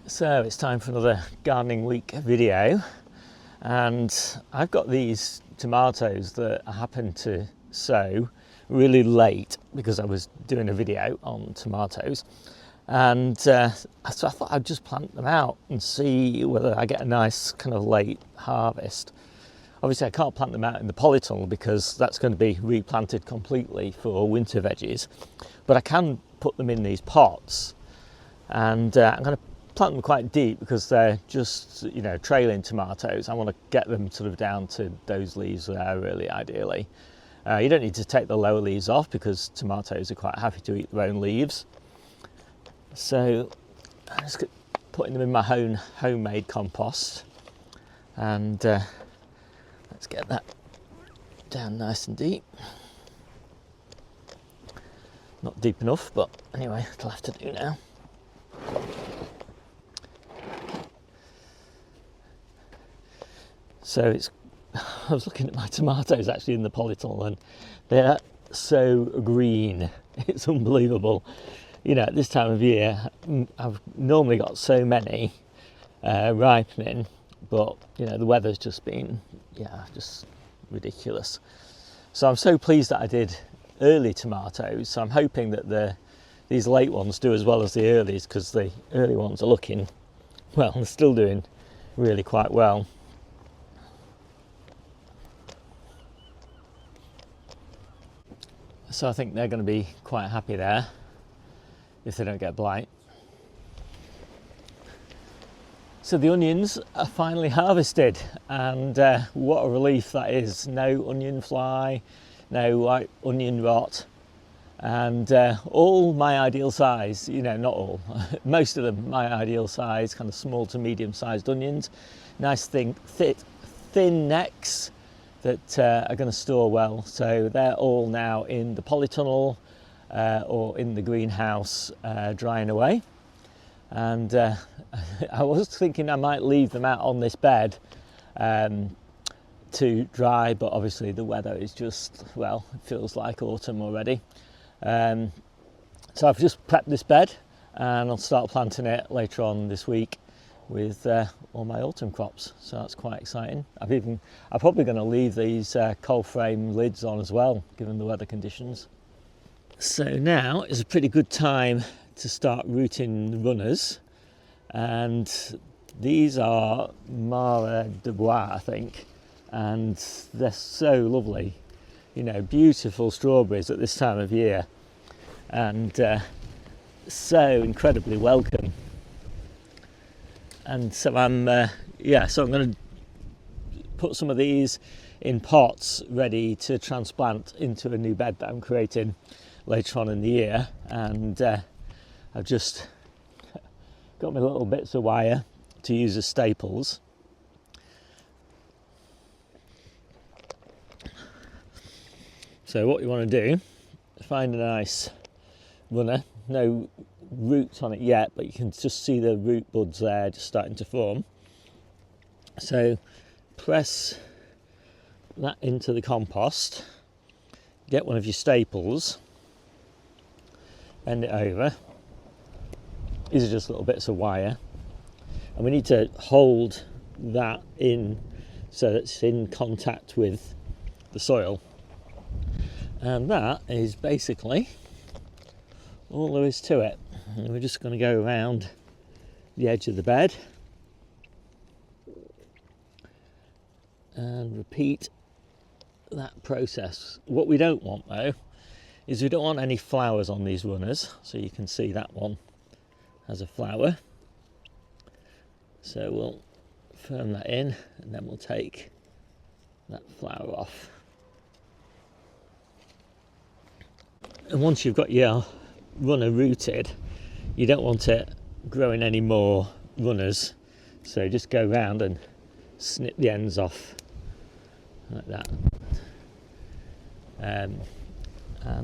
So it's time for another gardening week video, and I've got these tomatoes that I happened to sow really late because I was doing a video on tomatoes, and so I thought I'd just plant them out and see whether I get a nice kind of late harvest. Obviously I can't plant them out in the polytunnel because that's going to be replanted completely for winter veggies, but I can put them in these pots, and I'm going to plant them quite deep because they're just, you know, trailing tomatoes. I want to get them sort of down to those leaves there, really, ideally. You don't need to take the lower leaves off because tomatoes are quite happy to eat their own leaves. So I'm just putting them in my homemade compost, and let's get that down nice and deep. Not deep enough, but anyway, it'll have to do now. So I was looking at my tomatoes actually in the polytunnel, and they're so green. It's unbelievable. You know, at this time of year, I've normally got so many ripening, but you know, the weather's just been, just ridiculous. So I'm so pleased that I did early tomatoes. So I'm hoping that these late ones do as well as the earlies, because the early ones are looking, well, they're still doing really quite well. So I think they're going to be quite happy there if they don't get blight. So the onions are finally harvested, and what a relief that is. No onion fly, no white onion rot, and all my ideal size, you know, not all, most of them my ideal size, kind of small to medium sized onions. Nice thin necks that are going to store well. So they're all now in the polytunnel or in the greenhouse drying away. And I was thinking I might leave them out on this bed to dry, but obviously the weather is just, well, it feels like autumn already. So I've just prepped this bed and I'll start planting it later on this week with all my autumn crops, so that's quite exciting. I'm probably going to leave these cold frame lids on as well, given the weather conditions. So now is a pretty good time to start rooting the runners, and these are Mara de Bois, I think, and they're so lovely. You know, beautiful strawberries at this time of year, and so incredibly welcome. And so I'm going to put some of these in pots ready to transplant into a new bed that I'm creating later on in the year. And I've just got my little bits of wire to use as staples. So what you want to do, find a nice runner, no roots on it yet, but you can just see the root buds there just starting to form. So press that into the compost, get one of your staples, bend it over. These are just little bits of wire, and we need to hold that in so that it's in contact with the soil, and that is basically all there is to it. And we're just going to go around the edge of the bed and repeat that process. What we don't want though is we don't want any flowers on these runners. So you can see that one has a flower. So we'll firm that in, and then we'll take that flower off. And once you've got your runner rooted, you don't want it growing any more runners, so just go round and snip the ends off like that. And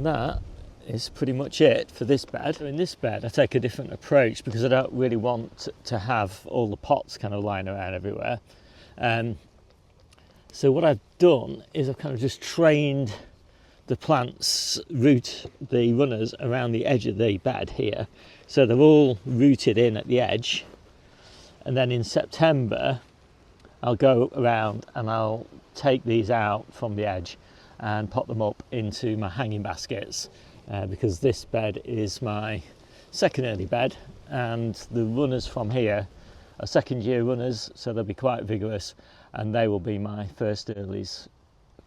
that is pretty much it for this bed. So in this bed I take a different approach because I don't really want to have all the pots kind of lying around everywhere. So what I've done is I've kind of just trained the plants root the runners around the edge of the bed here, so they're all rooted in at the edge, And then in September, I'll go around and I'll take these out from the edge and pop them up into my hanging baskets, because this bed is my second early bed, and the runners from here are second year runners, so they'll be quite vigorous, and they will be my first earlies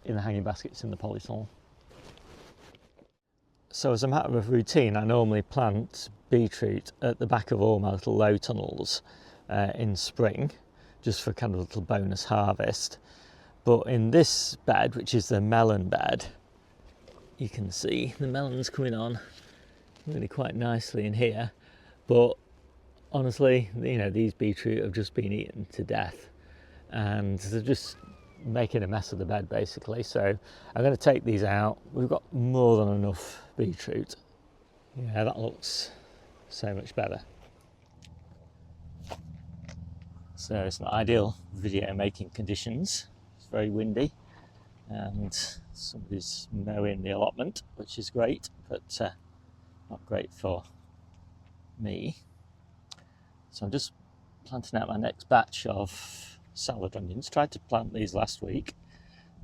in the hanging baskets in the polytunnel. So as a matter of routine, I normally plant beetroot at the back of all my little low tunnels in spring, just for kind of a little bonus harvest. But in this bed, which is the melon bed, you can see the melons coming on really quite nicely in here. But honestly, you know, these beetroot have just been eaten to death, and they're just making a mess of the bed basically. So I'm going to take these out. We've got more than enough beetroot. Yeah, that looks so much better. So it's not ideal video making conditions. It's very windy and somebody's mowing the allotment, which is great, but not great for me. So I'm just planting out my next batch of salad onions. Tried to plant these last week,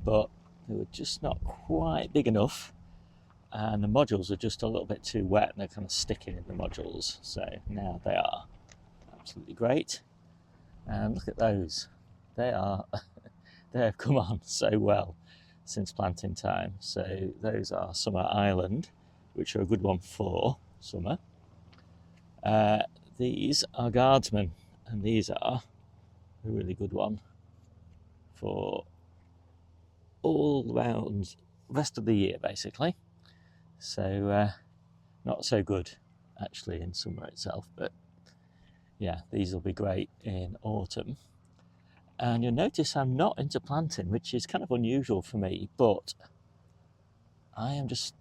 but they were just not quite big enough, and the modules are just a little bit too wet and they're kind of sticking in the modules. So now they are absolutely great. And look at those, they have come on so well since planting time. So those are Summer Island, which are a good one for summer. These are Guardsmen, and these are a really good one for all round rest of the year basically. So not so good actually in summer itself, but yeah, these will be great in autumn. And you'll notice I'm not into planting, which is kind of unusual for me, but I am just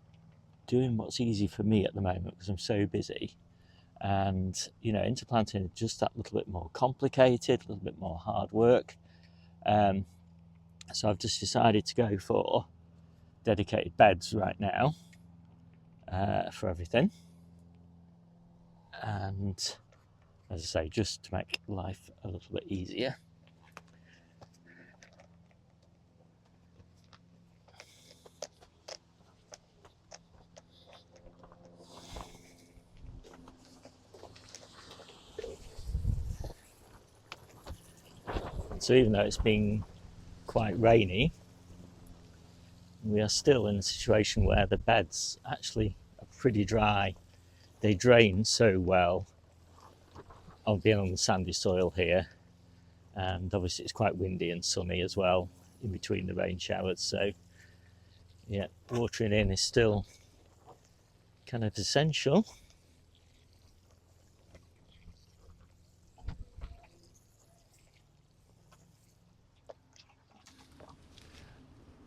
doing what's easy for me at the moment because I'm so busy. And you know, into planting is just that little bit more complicated, a little bit more hard work. So I've just decided to go for dedicated beds right now for everything. And as I say, just to make life a little bit easier. So even though it's been quite rainy, we are still in a situation where the beds actually are pretty dry. They drain so well of being on the sandy soil here, and obviously it's quite windy and sunny as well in between the rain showers. So yeah, watering in is still kind of essential.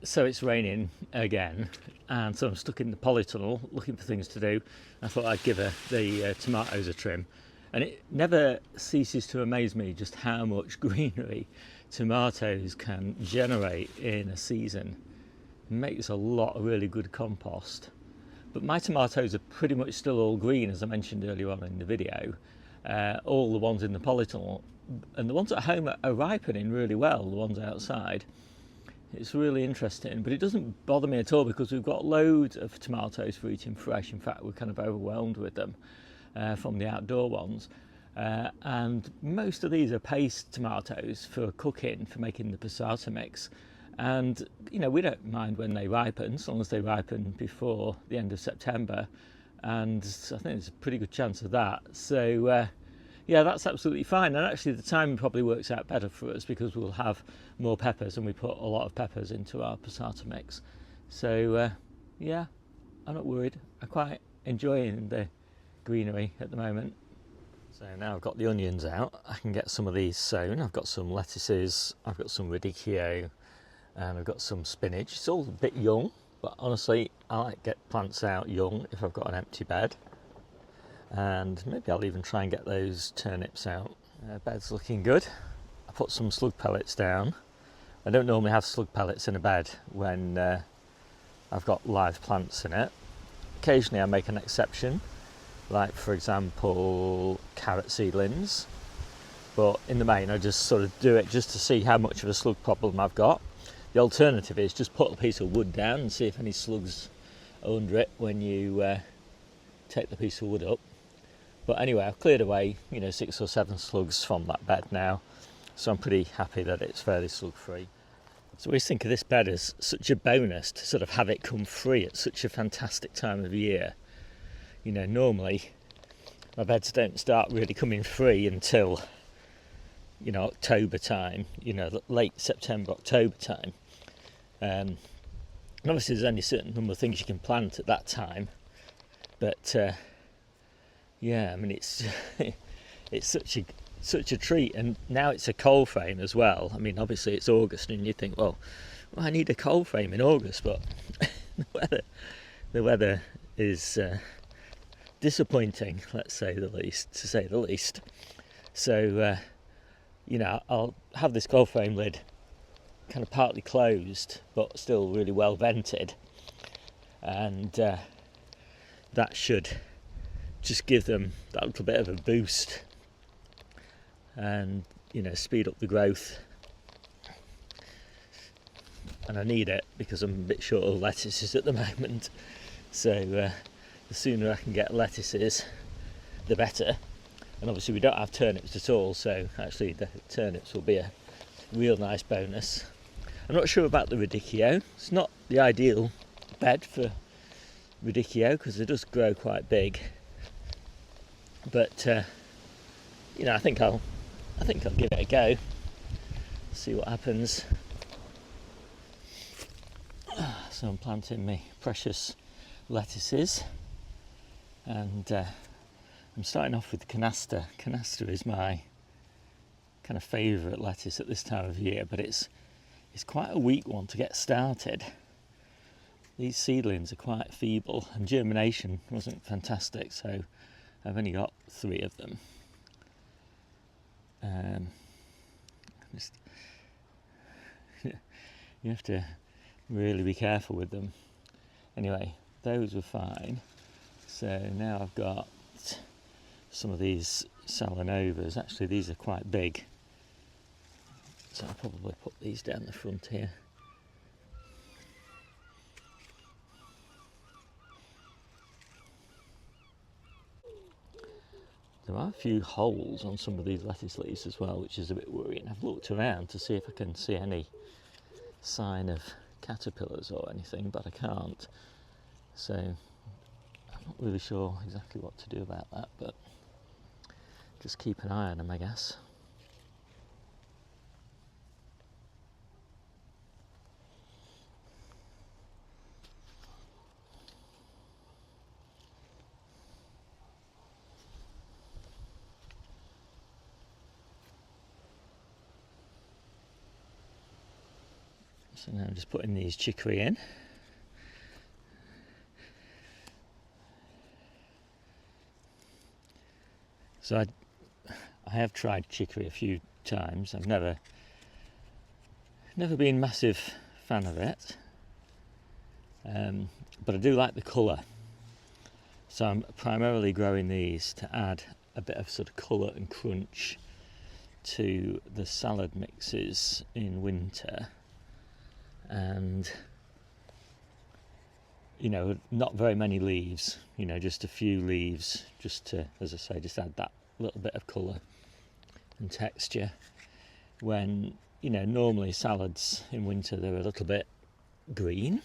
So it's raining again, and so I'm stuck in the polytunnel looking for things to do. I thought I'd give the tomatoes a trim, and it never ceases to amaze me just how much greenery tomatoes can generate in a season. It makes a lot of really good compost. But my tomatoes are pretty much still all green, as I mentioned earlier on in the video. All the ones in the polytunnel, and the ones at home are ripening really well, the ones outside. It's really interesting, but it doesn't bother me at all because we've got loads of tomatoes for eating fresh. In fact, we're kind of overwhelmed with them from the outdoor ones. And most of these are paste tomatoes for cooking, for making the passata mix. And, you know, we don't mind when they ripen, as long as they ripen before the end of September. And I think there's a pretty good chance of that. So, yeah, that's absolutely fine. And actually the timing probably works out better for us because we'll have more peppers, and we put a lot of peppers into our passata mix. So yeah, I'm not worried. I'm quite enjoying the greenery at the moment. So now I've got the onions out, I can get some of these sown. I've got some lettuces, I've got some radicchio, and I've got some spinach. It's all a bit young, but honestly I like to get plants out young if I've got an empty bed. And maybe I'll even try and get those turnips out. Bed's looking good. I put some slug pellets down. I don't normally have slug pellets in a bed when I've got live plants in it. Occasionally I make an exception, like for example carrot seedlings. but in the main I just sort of do it just to see how much of a slug problem I've got. The alternative is just put a piece of wood down and see if any slugs are under it when you take the piece of wood up. But anyway, I've cleared away 6 or 7 slugs from that bed now, so I'm pretty happy that it's fairly slug free. So I always think of this bed as such a bonus to sort of have it come free at such a fantastic time of year. Normally my beds don't start really coming free until October time, late September, October time. And obviously there's only a certain number of things you can plant at that time, but it's it's such a treat. And now it's a cold frame as well. I mean, obviously it's August and you think, well, I need a cold frame in August, but the weather is disappointing, to say the least. So I'll have this cold frame lid kind of partly closed but still really well vented, and that should just give them that little bit of a boost and speed up the growth. And I need it because I'm a bit short of lettuces at the moment, so the sooner I can get lettuces the better. And obviously we don't have turnips at all, so actually the turnips will be a real nice bonus. I'm not sure about the radicchio. It's not the ideal bed for radicchio because it does grow quite big, but I think I'll give it a go, see what happens. So I'm planting my precious lettuces, and I'm starting off with canasta. Canasta is my kind of favourite lettuce at this time of year, but it's quite a weak one to get started. These seedlings are quite feeble and germination wasn't fantastic, so I've only got 3 of them. You have to really be careful with them. Anyway, those were fine. So now I've got some of these Salanovas. Actually, these are quite big, so I'll probably put these down the front here. There are a few holes on some of these lettuce leaves as well, which is a bit worrying. I've looked around to see if I can see any sign of caterpillars or anything, but I can't. So I'm not really sure exactly what to do about that, but just keep an eye on them, I guess. So now I'm just putting these chicory in. So I have tried chicory a few times. I've never been a massive fan of it, but I do like the colour. So I'm primarily growing these to add a bit of sort of colour and crunch to the salad mixes in winter. And not very many leaves, just a few leaves, just to, as I say, just add that little bit of colour and texture. When normally salads in winter, they're a little bit green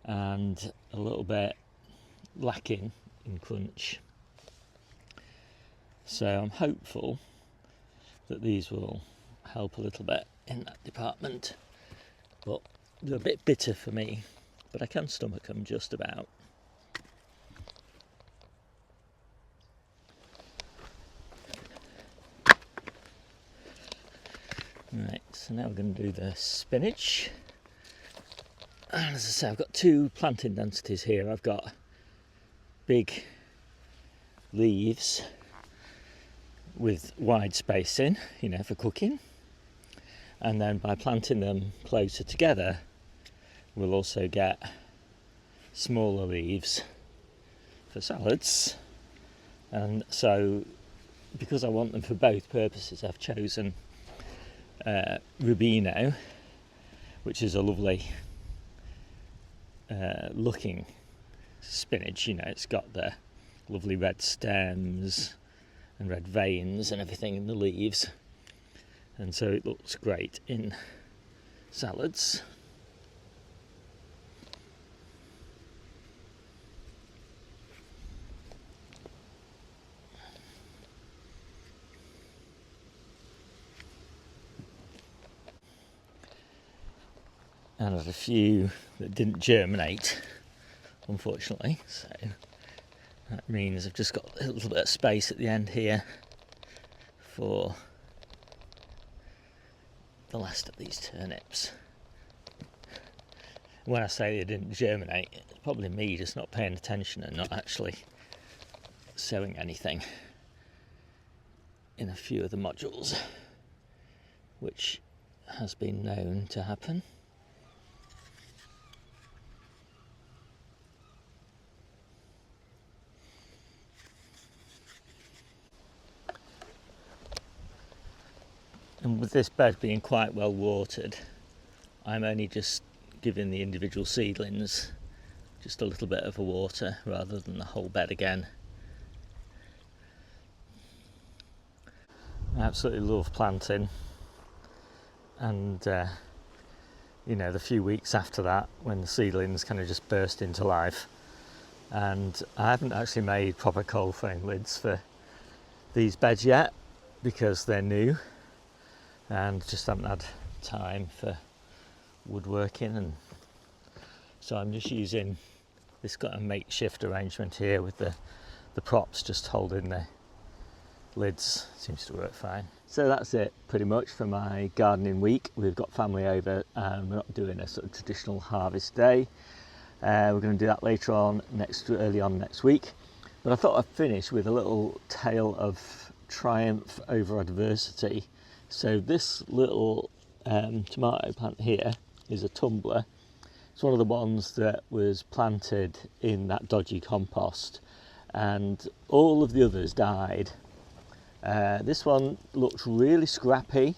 and a little bit lacking in crunch. So I'm hopeful that these will help a little bit in that department. But they're a bit bitter for me, but I can stomach them just about. Right, so now we're going to do the spinach. And as I say, I've got 2 planting densities here. I've got big leaves with wide spacing, for cooking. And then by planting them closer together, we'll also get smaller leaves for salads. And so because I want them for both purposes, I've chosen Rubino, which is a lovely looking spinach. You know, it's got the lovely red stems and red veins and everything in the leaves, and so it looks great in salads. And there's a few that didn't germinate, unfortunately, so that means I've just got a little bit of space at the end here for the last of these turnips. When I say they didn't germinate, it's probably me just not paying attention and not actually sowing anything in a few of the modules, which has been known to happen. And with this bed being quite well watered, I'm only just giving the individual seedlings just a little bit of a water rather than the whole bed again. I absolutely love planting, and you know, the few weeks after that when the seedlings kind of just burst into life. And I haven't actually made proper cold frame lids for these beds yet because they're new and just haven't had time for woodworking, and so I'm just using this kind of makeshift arrangement here with the props just holding the lids. Seems to work fine. So that's it pretty much for my gardening week. We've got family over and we're not doing a sort of traditional harvest day. We're going to do that later on, early on next week. But I thought I'd finish with a little tale of triumph over adversity. So this little tomato plant here is a tumbler. It's one of the ones that was planted in that dodgy compost, and all of the others died. This one looked really scrappy,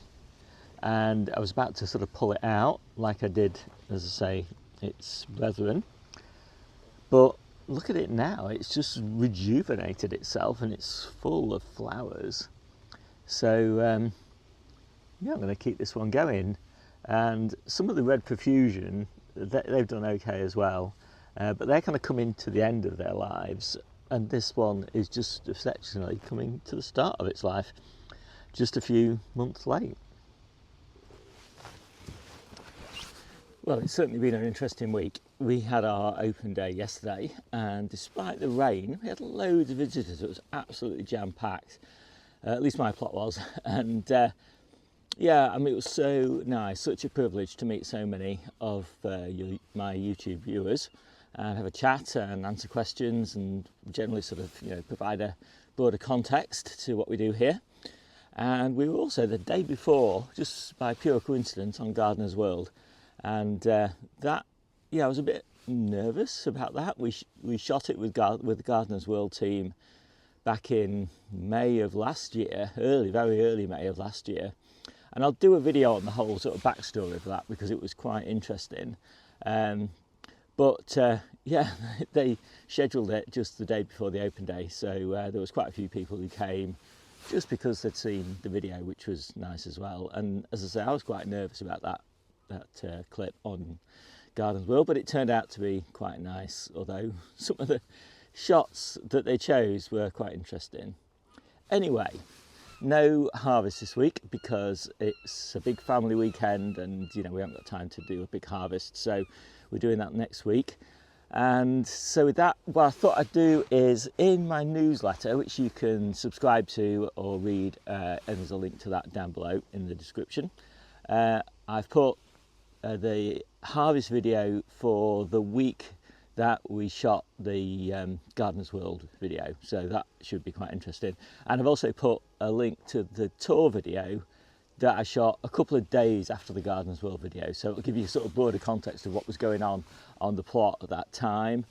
and I was about to sort of pull it out like I did, as I say, its brethren. But look at it now, it's just rejuvenated itself and it's full of flowers. So yeah, I'm going to keep this one going. And some of the red profusion, they've done okay as well, but they're kind of coming to the end of their lives, and this one is just exceptionally coming to the start of its life, just a few months late. Well, it's certainly been an interesting week. We had our open day yesterday, and despite the rain, we had loads of visitors. It was absolutely jam-packed, at least my plot was, and yeah, I mean, it was so nice, such a privilege to meet so many of my YouTube viewers and have a chat and answer questions and generally sort of, you know, provide a broader context to what we do here. And we were also the day before, just by pure coincidence, on Gardener's World, and that, yeah, I was a bit nervous about that. We shot it with the Gardener's World team back in May of last year, very early May of last year. And I'll do a video on the whole sort of backstory of that because it was quite interesting. But yeah, they scheduled it just the day before the open day. So there was quite a few people who came just because they'd seen the video, which was nice as well. And as I say, I was quite nervous about that clip on Garden's World, but it turned out to be quite nice, although some of the shots that they chose were quite interesting. Anyway, no harvest this week because it's a big family weekend and, you know, we haven't got time to do a big harvest, so we're doing that next week. And so with that, what I thought I'd do is in my newsletter, which you can subscribe to or read, and there's a link to that down below in the description, I've put the harvest video for the week that we shot the Gardener's World video, so that should be quite interesting. And I've also put a link to the tour video that I shot a couple of days after the Gardener's World video, so it'll give you sort of broader context of what was going on the plot at that time.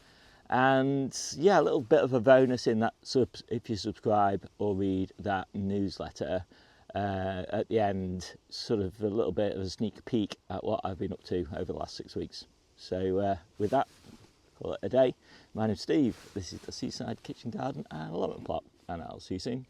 And yeah, a little bit of a bonus in that if you subscribe or read that newsletter, at the end, sort of a little bit of a sneak peek at what I've been up to over the last 6 weeks. So with that, call it a day. My name's Steve, this is the Seaside Kitchen Garden and Allotment Plot, and I'll see you soon.